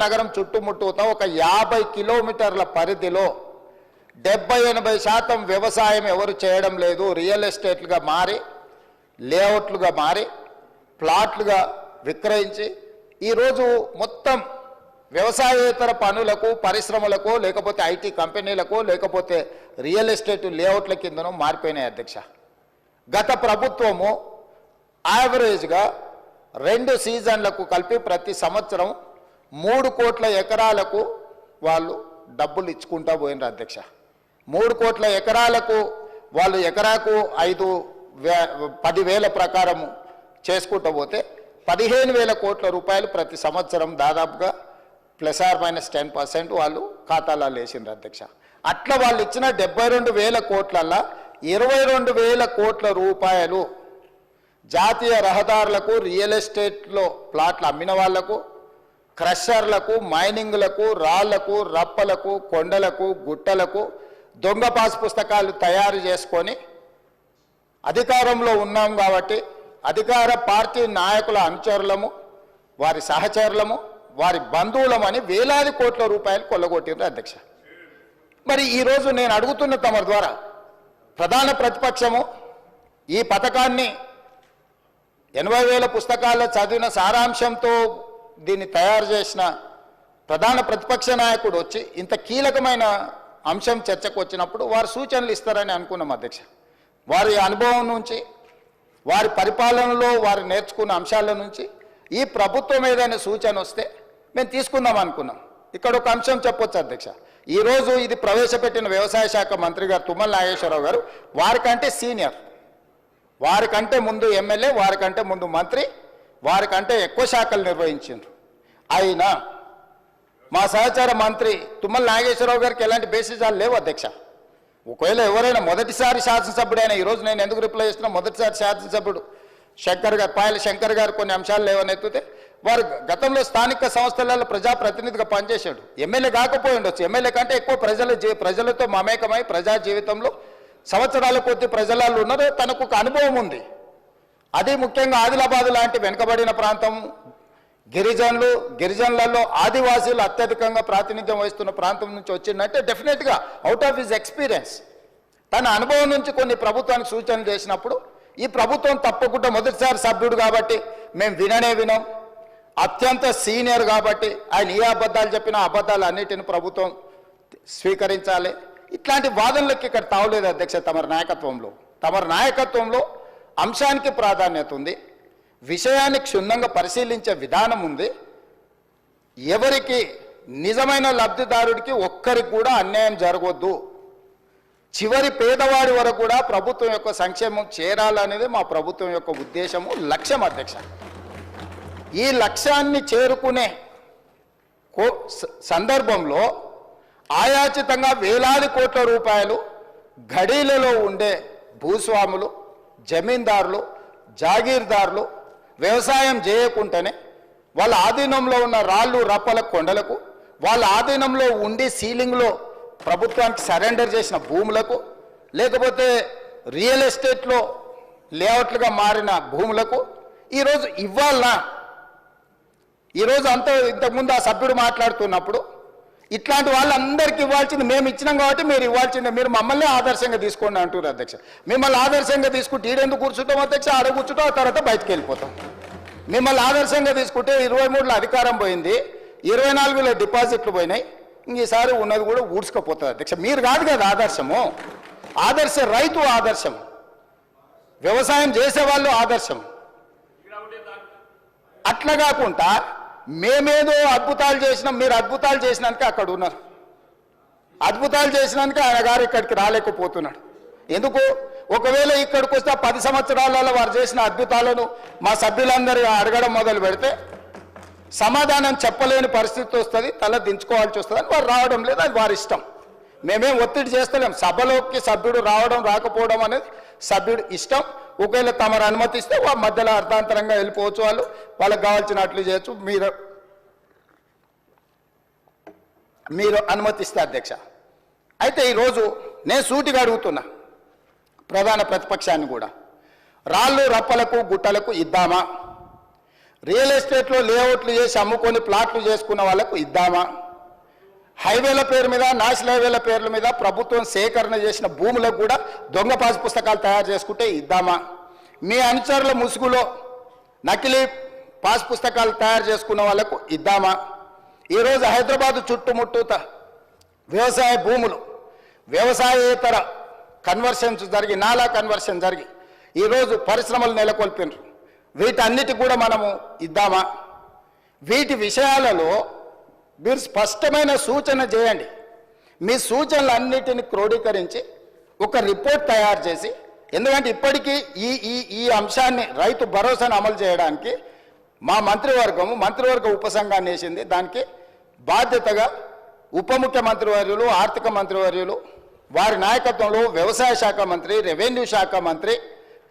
నగరం చుట్టుముట్టూతా ఒక 50 కిలోమీటర్ల పరిధిలో 70-80% వ్యవసాయం ఎవరు చేయడం లేదు. రియల్ ఎస్టేట్లుగా మారి, లేఅవుట్లుగా మారి, ప్లాట్లుగా విక్రయించి ఈరోజు మొత్తం వ్యవసాయేతర పనులకు, పరిశ్రమలకు, లేకపోతే ఐటీ కంపెనీలకు, లేకపోతే రియల్ ఎస్టేట్ లేఅవుట్ల కిందనో మారిపోయినాయి అధ్యక్ష. గత ప్రభుత్వము యావరేజ్గా 2 సీజన్లకు కలిపి ప్రతి సంవత్సరం 3 కోట్ల ఎకరాలకు వాళ్ళు డబ్బులు ఇచ్చుకుంటూ పోయినారు అధ్యక్ష. 3 కోట్ల ఎకరాలకు వాళ్ళు ఎకరాకు 10,000 ప్రకారము చేసుకుంటూ పోతే 15,000 కోట్ల రూపాయలు ప్రతి సంవత్సరం దాదాపుగా +-10% వాళ్ళు ఖాతాలలో వేసిండ్రు అధ్యక్ష. అట్లా వాళ్ళు ఇచ్చిన 72,000 కోట్లల్లో 22,000 కోట్ల రూపాయలు జాతీయ రహదారులకు, రియల్ ఎస్టేట్లో ప్లాట్లు అమ్మిన వాళ్లకు, క్రషర్లకు, మైనింగ్లకు, రాళ్లకు, రప్పలకు, కొండలకు, గుట్టలకు దొంగ పాస్ పుస్తకాలు తయారు చేసుకొని అధికారంలో ఉన్నాం కాబట్టి అధికార పార్టీ నాయకుల అనుచరులము, వారి సహచరులము, వారి బంధువులమని వేలాది కోట్ల రూపాయలు కొల్లగొట్టిండ్రు అధ్యక్ష. మరి ఈరోజు నేను అడుగుతున్న తమ ద్వారా ప్రధాన ప్రతిపక్షము ఈ పథకాన్ని 80,000 పుస్తకాల్లో చదివిన సారాంశంతో దీన్ని తయారు చేసిన ప్రధాన ప్రతిపక్ష నాయకుడు వచ్చి ఇంత కీలకమైన అంశం చర్చకు వచ్చినప్పుడు వారు సూచనలు ఇస్తారని అనుకున్నాం అధ్యక్ష. వారి అనుభవం నుంచి, వారి పరిపాలనలో వారు నేర్చుకున్న అంశాల నుంచి ఈ ప్రభుత్వం ఏదైనా సూచన వస్తే మేము తీసుకుందాం అనుకున్నాం. ఇక్కడ ఒక అంశం చెప్పొచ్చు అధ్యక్ష. ఈరోజు ఇది ప్రవేశపెట్టిన వ్యవసాయ శాఖ మంత్రి గారు తుమ్మల నాగేశ్వరరావు గారు వారికంటే సీనియర్, వారికంటే ముందు ఎమ్మెల్యే, వారికంటే ముందు మంత్రి, వారికంటే ఎక్కువ శాఖలు నిర్వహించారు. అయినా మా సహచార మంత్రి తుమ్మల నాగేశ్వరరావు గారికి ఎలాంటి బేసిజాలు లేవు అధ్యక్ష. ఒకవేళ ఎవరైనా మొదటిసారి శాసనసభ్యుడైనా, ఈరోజు నేను ఎందుకు రిప్లై చేస్తున్నా, మొదటిసారి శాసనసభ్యుడు శంకర్ గారు, పాయల శంకర్ గారు కొన్ని అంశాలు లేవని ఎత్తితే వారు గతంలో స్థానిక సంస్థలలో ప్రజాప్రతినిధిగా పనిచేశాడు. ఎమ్మెల్యే కాకపోయి ఉండొచ్చు, ఎమ్మెల్యే కంటే ఎక్కువ ప్రజలతో మమేకమై ప్రజా జీవితంలో సంవత్సరాల కొద్ది ప్రజలలో ఉన్నారు. తనకు ఒక అనుభవం ఉంది. అది ముఖ్యంగా ఆదిలాబాద్ లాంటి వెనుకబడిన ప్రాంతం, గిరిజనులలో ఆదివాసీలు అత్యధికంగా ప్రాతినిధ్యం వహిస్తున్న ప్రాంతం నుంచి వచ్చిందంటే డెఫినెట్గా అవుట్ ఆఫ్ హిజ్ ఎక్స్పీరియన్స్ తన అనుభవం నుంచి కొన్ని ప్రభుత్వానికి సూచనలు చేసినప్పుడు ఈ ప్రభుత్వం తప్పకుండా మొదటిసారి సభ్యుడు కాబట్టి మేము వినం, అత్యంత సీనియర్ కాబట్టి ఆయన ఏ అబద్ధాలు చెప్పినా అబద్ధాలు అన్నిటిని ప్రభుత్వం స్వీకరించాలి. ఇట్లాంటి వాదనలకు ఇక్కడ తావలేదు అధ్యక్ష. తమరి నాయకత్వంలో అంశానికి ప్రాధాన్యత ఉంది, విషయాన్ని క్షుణ్ణంగా పరిశీలించే విధానం ఉంది. ఎవరికి నిజమైన లబ్ధిదారుడికి ఒక్కరికి కూడా అన్యాయం జరగొద్దు, చివరి పేదవాడి వరకు కూడా ప్రభుత్వం యొక్క సంక్షేమం చేరాలనేది మా ప్రభుత్వం యొక్క ఉద్దేశము, లక్ష్యం అధ్యక్ష. ఈ లక్ష్యాన్ని చేరుకునే సందర్భంలో ఆయాచితంగా వేలాది కోట్ల రూపాయలు గడీలలో ఉండే భూస్వాములు, జమీందారులు, జాగీర్దారులు వ్యవసాయం చేయకుండానే వాళ్ళ ఆధీనంలో ఉన్న రాళ్ళు, రప్పల, కొండలకు, వాళ్ళ ఆధీనంలో ఉండి సీలింగ్లో ప్రభుత్వానికి సరెండర్ చేసిన భూములకు, లేకపోతే రియల్ ఎస్టేట్లో లేఅవుట్లుగా మారిన భూములకు ఈరోజు ఇవ్వాలనా? ఈరోజు ఇంతకుముందు ఆ సభ్యుడు మాట్లాడుతున్నప్పుడు ఇట్లాంటి వాళ్ళందరికీ ఇవ్వాల్సింది మేము ఇచ్చినాం కాబట్టి మీరు ఇవ్వాల్సిందే, మీరు మమ్మల్ని ఆదర్శంగా తీసుకోండి అంటారు అధ్యక్ష. మిమ్మల్ని ఆదర్శంగా తీసుకుంటే ఈడెందుకు కూర్చుంటాం అధ్యక్ష? ఆడ కూర్చుంటాం, ఆ తర్వాత బయటకు వెళ్ళిపోతాం. మిమ్మల్ని ఆదర్శంగా తీసుకుంటే 23లో అధికారం పోయింది, 24లో డిపాజిట్లు పోయినాయి, ఈసారి ఉన్నది కూడా ఊడ్చుకపోతుంది అధ్యక్ష. మీరు కాదు కదా ఆదర్శము, ఆదర్శ రైతు ఆదర్శం, వ్యవసాయం చేసేవాళ్ళు ఆదర్శం. అట్లా కాకుండా మేమేదో అద్భుతాలు చేసినాం, మీరు అద్భుతాలు చేసినాక అక్కడ ఉన్నారు, అద్భుతాలు చేసినాక ఆయన గారు ఇక్కడికి రాలేకపోతున్నాడు. ఎందుకు? ఒకవేళ ఇక్కడికి వస్తే 10 సంవత్సరాలలో వారు చేసిన అద్భుతాలను మా సభ్యులందరూ అడగడం మొదలు పెడితే సమాధానం చెప్పలేని పరిస్థితి వస్తుంది, తల దించుకోవాల్సి వస్తుంది అని వారు రావడం లేదు. అది వారి ఇష్టం, మేమేం ఒత్తిడి చేస్తలేం. సభలోకి సభ్యుడు రావడం రాకపోవడం అనేది సభ్యుడు ఇష్టం. ఒకవేళ తమరు అనుమతిస్తే మధ్యలో అర్థాంతరంగా వెళ్ళిపోవచ్చు, వాళ్ళకి కావాల్సినట్లు చేయొచ్చు, మీరు అనుమతిస్తే అధ్యక్ష. అయితే ఈరోజు నేను సూటిగా అడుగుతున్నా ప్రధాన ప్రతిపక్షాన్ని కూడా, రాళ్ళు, రప్పలకు, గుట్టలకు ఇద్దామా? రియల్ ఎస్టేట్లో లేఅవుట్లు చేసి అమ్ముకొని ప్లాట్లు చేసుకున్న వాళ్ళకు ఇద్దామా? హైవేల పేరు మీద, నేషనల్ హైవేల పేర్ల మీద ప్రభుత్వం సేకరణ చేసిన భూములకు కూడా దొంగ పాస్ పుస్తకాలు తయారు చేసుకుంటే ఇద్దామా? మీ అనుచరుల ముసుగులో నకిలీ పాస్ పుస్తకాలు తయారు చేసుకున్న వాళ్ళకు ఇద్దామా? ఈరోజు హైదరాబాదు చుట్టుముట్టూత వ్యవసాయ భూములు, వ్యవసాయేతర కన్వర్షన్స్ జరిగి, నాలా కన్వర్షన్ జరిగి ఈరోజు పరిశ్రమలు నెలకొల్పినారు. వీటన్నిటి కూడా మనము ఇద్దామా? వీటి విషయాలలో మీరు స్పష్టమైన సూచన చేయండి. మీ సూచనలన్నిటిని క్రోడీకరించి ఒక రిపోర్ట్ తయారు చేసి, ఎందుకంటే ఇప్పటికీ ఈ ఈ ఈ అంశాన్ని రైతు భరోసాను అమలు చేయడానికి మా మంత్రివర్గ ఉపసంఘాన్ని వేసింది. దానికి బాధ్యతగా ఉప ముఖ్యమంత్రి వర్యులు, ఆర్థిక మంత్రి వర్యులు, వారి నాయకత్వంలో వ్యవసాయ శాఖ మంత్రి, రెవెన్యూ శాఖ మంత్రి,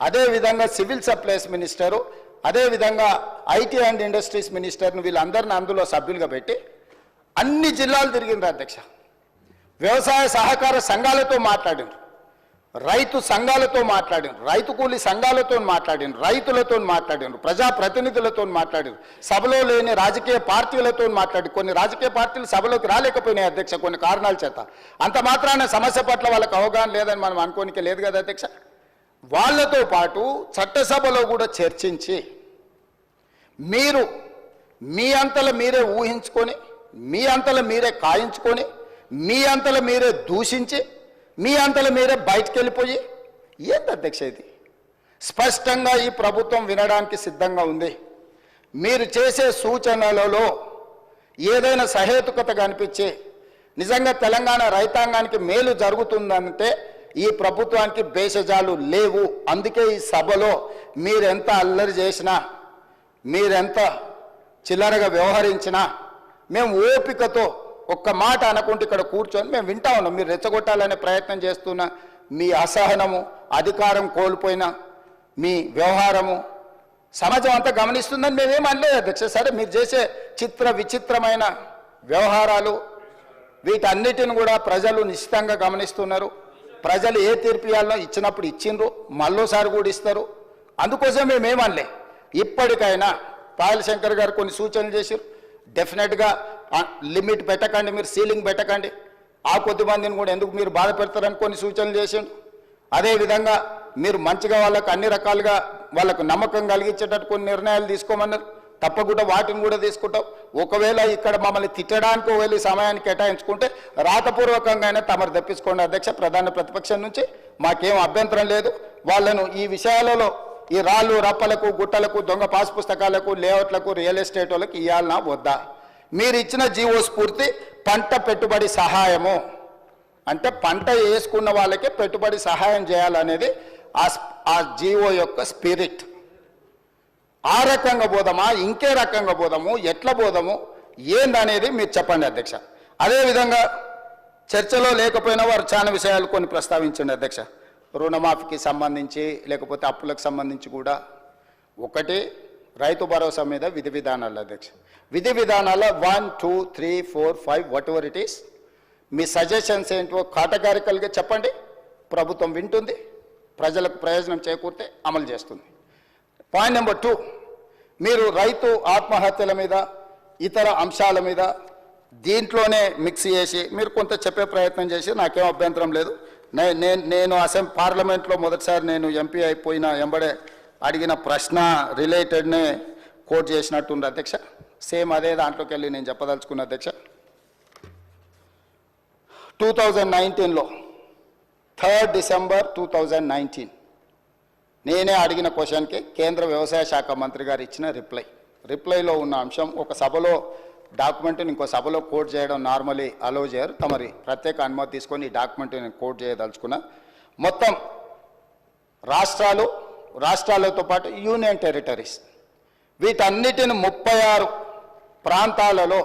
అదేవిధంగా సివిల్ సప్లైస్ మినిస్టరు, అదేవిధంగా ఐటీ అండ్ ఇండస్ట్రీస్ మినిస్టర్ను వీళ్ళందరిని అందులో సభ్యులుగా పెట్టి అన్ని జిల్లాలు తిరిగిండ్రు అధ్యక్ష. వ్యవసాయ సహకార సంఘాలతో మాట్లాడిండ్రు, రైతు సంఘాలతో మాట్లాడిండ్రు, రైతు కూలీ సంఘాలతో మాట్లాడిండ్రు, రైతులతో మాట్లాడిండ్రు, ప్రజాప్రతినిధులతో మాట్లాడిండ్రు, సభలో లేని రాజకీయ పార్టీలతో మాట్లాడి, కొన్ని రాజకీయ పార్టీలు సభలోకి రాలేకపోయినాయి అధ్యక్ష కొన్ని కారణాల చేత. అంత మాత్రాన సమస్య పట్ల వాళ్ళకి అవగాహన లేదని మనం అనుకోనికే లేదు కదా అధ్యక్ష. వాళ్ళతో పాటు చట్టసభలో కూడా చర్చించి మీరు మీ అంతలో మీరే ఊహించుకొని, మీ అంతలో మీరే కాయించుకొని, మీ అంతలో మీరే దూషించి, మీ అంతలో మీరే బయటికి వెళ్ళిపోయి, ఏంటి అధ్యక్ష ఇది? స్పష్టంగా ఈ ప్రభుత్వం వినడానికి సిద్ధంగా ఉంది. మీరు చేసే సూచనలలో ఏదైనా సహేతుకత కనిపించి నిజంగా తెలంగాణ రైతాంగానికి మేలు జరుగుతుందంటే ఈ ప్రభుత్వానికి భేషజాలు లేవు. అందుకే ఈ సభలో మీరెంత అల్లరి చేసినా, మీరెంత చిల్లరగా వ్యవహరించినా మేము ఓపికతో ఒక్క మాట అనకుండా ఇక్కడ కూర్చొని మేము వింటా ఉన్నాం. మీరు రెచ్చగొట్టాలనే ప్రయత్నం చేస్తున్న మీ అసహనము, అధికారం కోల్పోయిన మీ వ్యవహారము సమాజం అంతా గమనిస్తుందని మేమేం అనలేదు అధ్యక్ష. సరే, మీరు చేసే విచిత్రమైన వ్యవహారాలు వీటన్నిటిని కూడా ప్రజలు నిశ్చితంగా గమనిస్తున్నారు. ప్రజలు ఏ తీర్పు ఇవ్వాలో ఇచ్చినప్పుడు ఇచ్చిండ్రు, మళ్ళోసారి కూడా ఇస్తారు. అందుకోసం మేమేమనలే. ఇప్పటికైనా పాయల్ శంకర్ గారు కొన్ని సూచనలు చేశారు. డెఫినెట్గా లిమిట్ పెట్టకండి, మీరు సీలింగ్ పెట్టకండి, ఆ కొద్ది మందిని కూడా ఎందుకు మీరు బాధ పెడతారని కొన్ని సూచనలు చేసిండు. అదేవిధంగా మీరు మంచిగా వాళ్ళకు అన్ని రకాలుగా వాళ్ళకు నమ్మకం కలిగించేటట్టు కొన్ని నిర్ణయాలు తీసుకోమన్నారు. తప్పకుండా వాటిని కూడా తీసుకుంటాం. ఒకవేళ ఇక్కడ మమ్మల్ని తిట్టడానికి ఒకవేళ ఈ సమయాన్ని కేటాయించుకుంటే రాతపూర్వకంగా అయినా తమరు తెప్పించుకోండి అధ్యక్ష. ప్రధాన ప్రతిపక్షం నుంచి మాకేం అభ్యంతరం లేదు. వాళ్ళను ఈ విషయాలలో ఈ రాళ్ళు రప్పలకు, గుట్టలకు, దొంగ పాస్ పుస్తకాలకు, లేఅవుట్లకు, రియల్ ఎస్టేట్ వాళ్ళకి ఇవ్వాలన్నా వద్దా? మీరు ఇచ్చిన జీవో స్ఫూర్తి పంట పెట్టుబడి సహాయము అంటే పంట వేసుకున్న వాళ్ళకే పెట్టుబడి సహాయం చేయాలనేది ఆ జీవో యొక్క స్పిరిట్. ఆ రకంగా పోదామా, ఇంకే రకంగా పోదాము, ఎట్లా పోదాము, ఏందనేది మీరు చెప్పండి అధ్యక్ష. అదేవిధంగా చర్చలో లేకపోయినా వారు చాలా విషయాలు కొన్ని ప్రస్తావించండి అధ్యక్ష. రుణమాఫీకి సంబంధించి లేకపోతే అప్పులకు సంబంధించి కూడా ఒకటి రైతు భరోసా మీద విధి విధానాలు అధ్యక్ష. విధి విధానాల 1, 2, 3, 4, 5 what ever it is, me suggestions ఏంటో కేటగారికల్గా చెప్పండి. ప్రభుత్వం వింటుంది, ప్రజలకు ప్రయోజనం చేకూరితే అమలు చేస్తుంది. పాయింట్ నెంబర్ 2, మీరు రైతు ఆత్మహత్యల మీద ఇతర అంశాల మీద దీంట్లోనే మిక్స్ చేసి మీరు కొంత చెప్పే ప్రయత్నం చేసి నాకేం అభ్యంతరం లేదు. నేను పార్లమెంట్లో మొదటిసారి నేను ఎంపీ అయిపోయిన ఎంబడే అడిగిన ప్రశ్న రిలేటెడ్నే కోట్ చేసినట్టుంది అధ్యక్ష. సేమ్ అదే దాంట్లోకి వెళ్ళి నేను చెప్పదలుచుకున్న అధ్యక్ష. 2019లో 3 డిసెంబర్ 2019 నేనే అడిగిన క్వశ్చన్కి కేంద్ర వ్యవసాయ శాఖ మంత్రి గారు ఇచ్చిన రిప్లైలో ఉన్న అంశం ఒక సభలో డాక్యుమెంట్ని ఇంకో సభలో కోట్ చేయడం నార్మలీ అలో చేయరు. తమరి ప్రత్యేక అనుమతి తీసుకొని ఈ డాక్యుమెంట్ని నేను కోట్ చేయదలుచుకున్నా. మొత్తం రాష్ట్రాలతో పాటు యూనియన్ టెరిటరీస్ వీటన్నిటిని 36 ప్రాంతాలలో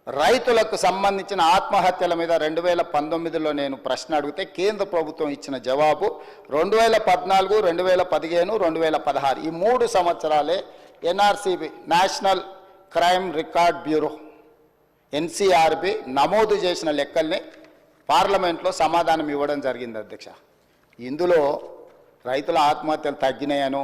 రైతులకు సంబంధించిన ఆత్మహత్యల మీద 2019లో నేను ప్రశ్న అడిగితే కేంద్ర ప్రభుత్వం ఇచ్చిన జవాబు 2014, 2015, 2016 ఈ 3 సంవత్సరాలే NRCB national crime record bureau NCRB నమోదు చేసిన లెక్కల్ని పార్లమెంట్లో సమాధానం ఇవ్వడం జరిగింది అధ్యక్ష. ఇందులో రైతుల ఆత్మహత్యలు తగ్గినాయనో,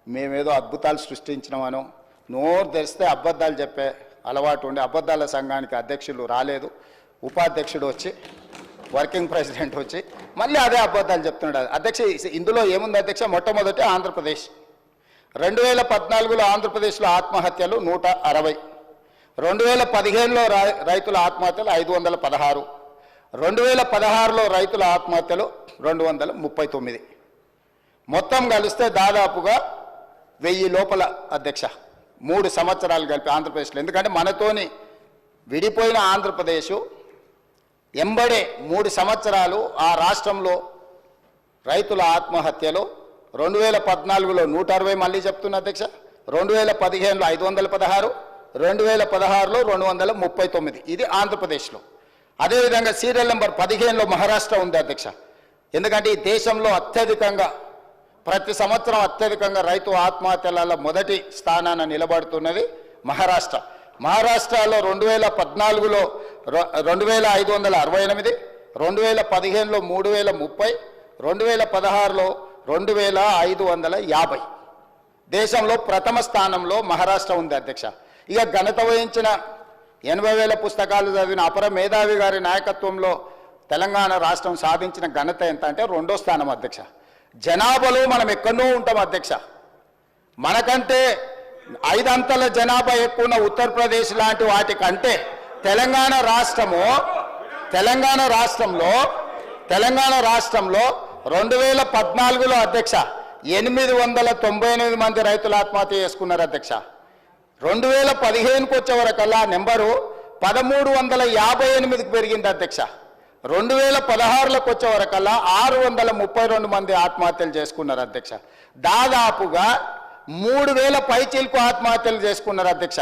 మేమేదో అద్భుతాలు సృష్టించినామనో, నోరు తెరిస్తే అబద్ధాలు చెప్పే అలవాటు ఉండి అబద్ధాల సంఘానికి అధ్యక్షులు రాలేదు, ఉపాధ్యక్షుడు వచ్చి వర్కింగ్ ప్రెసిడెంట్ వచ్చి మళ్ళీ అదే అబద్ధాలు చెప్తున్నాడు. అధ్యక్ష ఇందులో ఏముంది అధ్యక్ష? మొట్టమొదటి ఆంధ్రప్రదేశ్ 2014లో ఆంధ్రప్రదేశ్లో ఆత్మహత్యలు 160, 2015లో రైతుల ఆత్మహత్యలు 516, 2016లో రైతుల ఆత్మహత్యలు 239. మొత్తం కలిస్తే దాదాపుగా 1000 లోపల అధ్యక్ష 3 సంవత్సరాలు కలిపి ఆంధ్రప్రదేశ్లో. ఎందుకంటే మనతోని విడిపోయిన ఆంధ్రప్రదేశ్ ఎంబడే 3 సంవత్సరాలు ఆ రాష్ట్రంలో రైతుల ఆత్మహత్యలు 2014లో 160, మళ్ళీ చెప్తున్నా అధ్యక్ష, 2015లో 516, 2016లో 239. ఇది ఆంధ్రప్రదేశ్లో. అదేవిధంగా సీరియల్ నెంబర్ 15లో మహారాష్ట్ర ఉంది అధ్యక్ష. ఎందుకంటే ఈ దేశంలో అత్యధికంగా ప్రతి సంవత్సరం అత్యధికంగా రైతు ఆత్మహత్యల మొదటి స్థానాన్ని నిలబడుతున్నది మహారాష్ట్ర. మహారాష్ట్రలో 2014లో 2568, 2015లో 3030, 2016లో 2550. దేశంలో ప్రథమ స్థానంలో మహారాష్ట్ర ఉంది అధ్యక్ష. ఇక ఘనత వహించిన 80,000 పుస్తకాలు చదివిన అపర మేధావి గారి నాయకత్వంలో తెలంగాణ రాష్ట్రం సాధించిన ఘనత ఎంత అంటే 2వ స్థానం అధ్యక్ష. జనాభాలో మనం ఎక్కడో ఉంటాం అధ్యక్ష. మనకంటే 5 అంతల జనాభా ఎక్కువ ఉన్న ఉత్తరప్రదేశ్ లాంటి వాటికంటే తెలంగాణ రాష్ట్రంలో 2014లో అధ్యక్ష 898 మంది రైతులు ఆత్మహత్య చేసుకున్నారు అధ్యక్ష. 2015కు వచ్చే వరకల్లా నెంబరు 1358కి పెరిగింది అధ్యక్ష. 2016లోకి వచ్చే వరకల్లా 632 మంది ఆత్మహత్యలు చేసుకున్నారు అధ్యక్ష. దాదాపుగా 3000 పైచీలకు ఆత్మహత్యలు చేసుకున్నారు అధ్యక్ష.